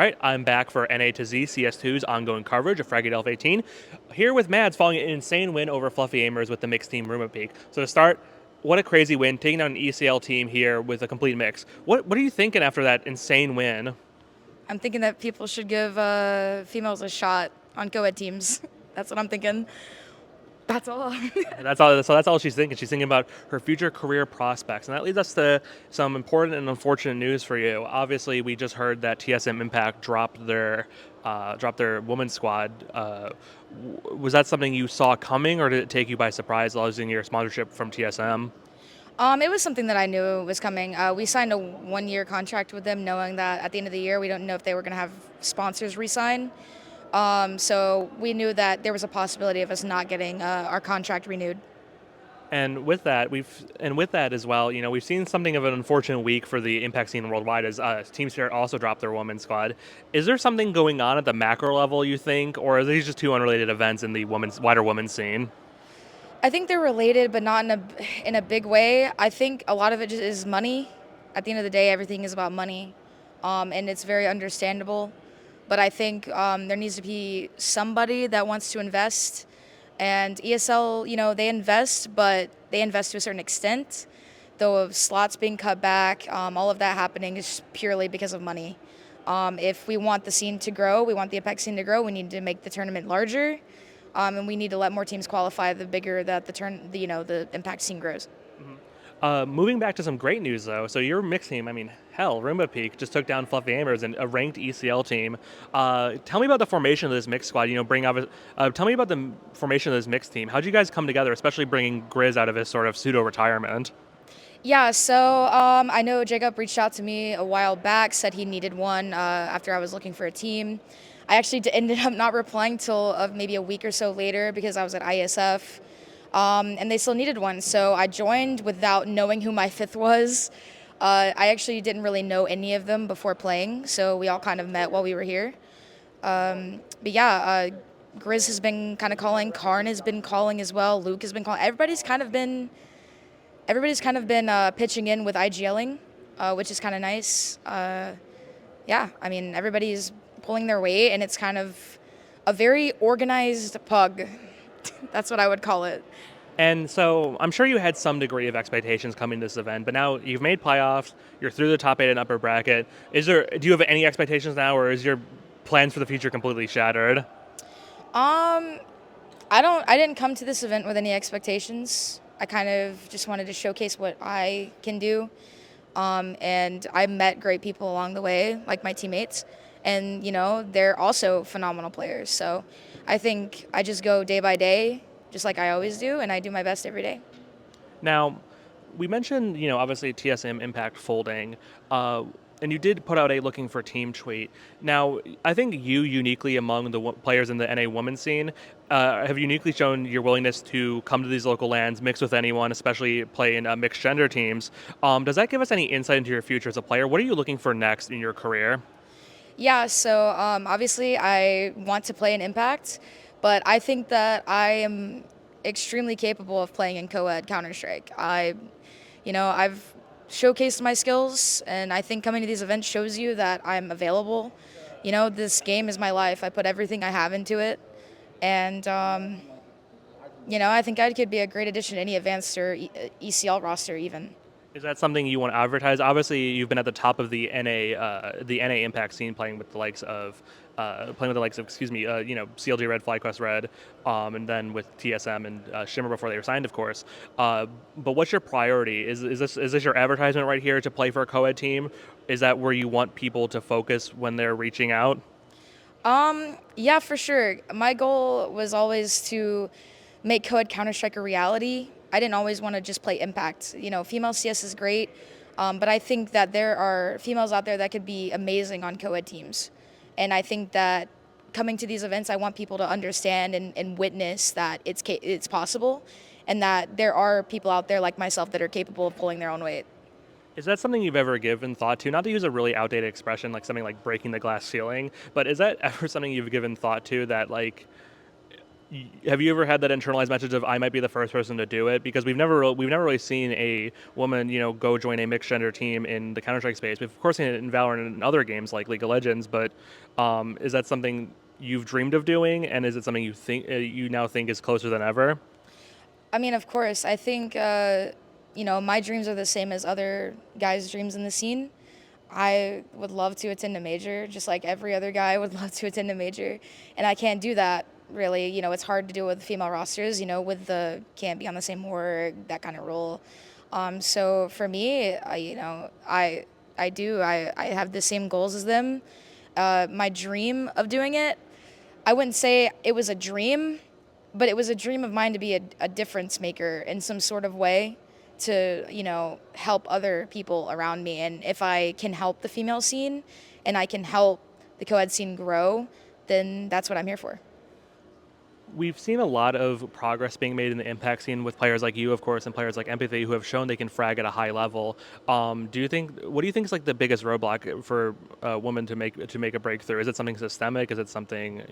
All right, I'm back for NA to Z CS2's ongoing coverage of Fragadelphia 18. Here with Mnmzzz following an insane win over Fluffy Aimers with the mixed team ROOMBA Peek. So to start, what a crazy win, taking down an ECL team here with a complete mix. What are you thinking after that insane win? I'm thinking that people should give females a shot on co-ed teams. That's what I'm thinking. That's all. That's all. So that's all she's thinking. She's thinking about her future career prospects, and that leads us to some important and unfortunate news for you. Obviously, we just heard that TSM Impact dropped their women's squad. Was that something you saw coming, or did it take you by surprise, losing your sponsorship from TSM? It was something that I knew was coming. We signed a 1-year contract with them, knowing that at the end of the year, we don't know if they were going to have sponsors resign. So we knew that there was a possibility of us not getting our contract renewed. And with that, as well, we've seen something of an unfortunate week for the impact scene worldwide as Team Spirit also dropped their women's squad. Is there something going on at the macro level, you think, or are these just two unrelated events in the wider women's scene? I think they're related, but not in a big way. I think a lot of it just is money. At the end of the day, everything is about money, and it's very understandable. But I think there needs to be somebody that wants to invest. And ESL, they invest, but they invest to a certain extent. Though of slots being cut back, all of that happening is purely because of money. If we want the scene to grow, we want the Impact scene to grow, we need to make the tournament larger. And we need to let more teams qualify the bigger that the Impact scene grows. Moving back to some great news, though. So your mixed team, ROOMBA Peek just took down Fluffy Aimers and a ranked ECL team. Tell me about the formation of this mixed squad. Tell me about the formation of this mixed team. How'd you guys come together, especially bringing Grizz out of his sort of pseudo-retirement? Yeah, so I know Jacob reached out to me a while back, said he needed one after I was looking for a team. I actually ended up not replying till maybe a week or so later because I was at ISF. And they still needed one, so I joined without knowing who my fifth was. I actually didn't really know any of them before playing, so we all kind of met while we were here. But yeah, Grizz has been kind of calling, Karn has been calling as well, Luke has been calling. Everybody's kind of been pitching in with IGLing, which is kind of nice. Yeah, everybody's pulling their weight, and it's kind of a very organized pug. That's what I would call it. And so I'm sure you had some degree of expectations coming to this event, but now you've made playoffs, you're through the top 8 and upper bracket. Do you have any expectations now, or is your plans for the future completely shattered? I didn't come to this event with any expectations. I kind of just wanted to showcase what I can do. And I met great people along the way, like my teammates. And, they're also phenomenal players. So I think I just go day by day, just like I always do, and I do my best every day. Now, we mentioned, obviously TSM Impact folding, and you did put out a looking for team tweet. Now, I think you uniquely among the players in the NA women's scene have uniquely shown your willingness to come to these local lands, mix with anyone, especially play in mixed gender teams. Does that give us any insight into your future as a player? What are you looking for next in your career? Yeah, so obviously I want to play in Impact, but I think that I am extremely capable of playing in co-ed Counter-Strike. I've showcased my skills, and I think coming to these events shows you that I'm available. This game is my life. I put everything I have into it, and I think I could be a great addition to any advanced or ECL roster even. Is that something you want to advertise? Obviously, you've been at the top of the NA Impact scene, playing with the likes of, CLG Red, FlyQuest Red, and then with TSM and Shimmer before they were signed, of course. But what's your priority? Is this your advertisement right here to play for a co-ed team? Is that where you want people to focus when they're reaching out? Yeah, for sure. My goal was always to make co-ed Counter-Strike a reality. I didn't always want to just play Impact. Female CS is great, but I think that there are females out there that could be amazing on co-ed teams. And I think that coming to these events, I want people to understand and witness that it's possible, and that there are people out there like myself that are capable of pulling their own weight. Is that something you've ever given thought to? Not to use a really outdated expression like something like breaking the glass ceiling, but is that ever something you've given thought to that Have you ever had that internalized message of I might be the first person to do it? Because we've never really seen a woman, go join a mixed gender team in the Counter Strike space. We've of course seen it in Valorant and other games like League of Legends, but is that something you've dreamed of doing, and is it something you now think is closer than ever? I mean, of course, I think, my dreams are the same as other guys' dreams in the scene. I would love to attend a major, just like every other guy would love to attend a major. And I can't do that really. It's hard to do with female rosters, with the can't be on the same org, that kind of role. So for me, I have the same goals as them. My dream of doing it, I wouldn't say it was a dream, but it was a dream of mine to be a difference maker in some sort of way to, help other people around me. And if I can help the female scene and I can help the co-ed scene grow, then that's what I'm here for. We've seen a lot of progress being made in the impact scene with players like you, of course, and players like Empathy, who have shown they can frag at a high level. What do you think is like the biggest roadblock for a woman to make a breakthrough? Is it something systemic? Is it something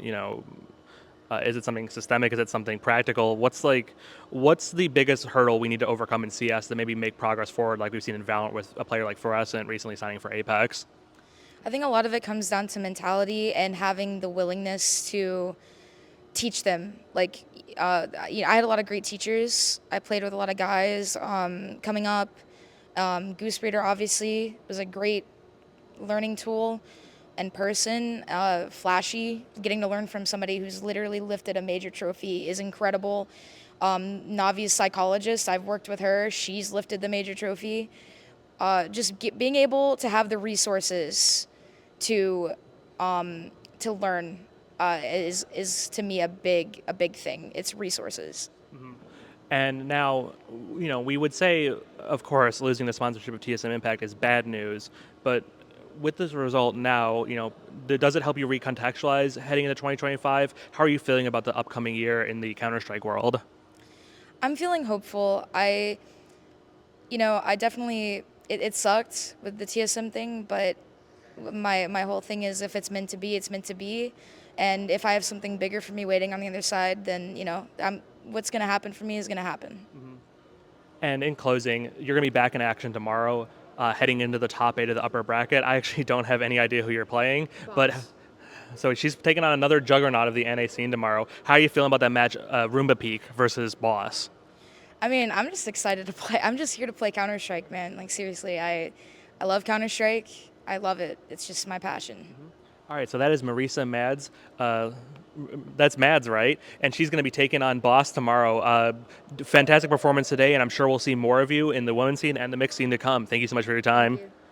is it something systemic? Is it something practical? What's the biggest hurdle we need to overcome in CS to maybe make progress forward, like we've seen in Valorant with a player like Fluorescent recently signing for Apex? I think a lot of it comes down to mentality and having the willingness to teach them. Like, I had a lot of great teachers. I played with a lot of guys coming up. Goose Breeder obviously was a great learning tool and person. Flashy, getting to learn from somebody who's literally lifted a major trophy is incredible. Navi's psychologist, I've worked with her. She's lifted the major trophy. Being able to have the resources to learn is to me a big thing. It's resources. And now, we would say, of course, losing the sponsorship of TSM Impact is bad news, but with this result now, does it help you recontextualize heading into 2025? How are you feeling about the upcoming year in the Counter-Strike world? I'm feeling hopeful. I definitely it sucked with the TSM thing, but my whole thing is if it's meant to be, it's meant to be. And if I have something bigger for me waiting on the other side, then what's going to happen for me is going to happen. And in closing, you're going to be back in action tomorrow, heading into the top 8 of the upper bracket. I actually don't have any idea who you're playing, but so she's taking on another juggernaut of the NA scene tomorrow. How are you feeling about that match, ROOMBA Peek versus Boss? I mean, I'm just excited to play. I'm just here to play Counter-Strike, man. Like, seriously, I love Counter-Strike. I love it. It's just my passion. All right, so that is Marissa Mnmzzz. That's Mnmzzz, right? And she's going to be taking on Boss tomorrow. Fantastic performance today, and I'm sure we'll see more of you in the women's scene and the mixed scene to come. Thank you so much for your time. Thank you.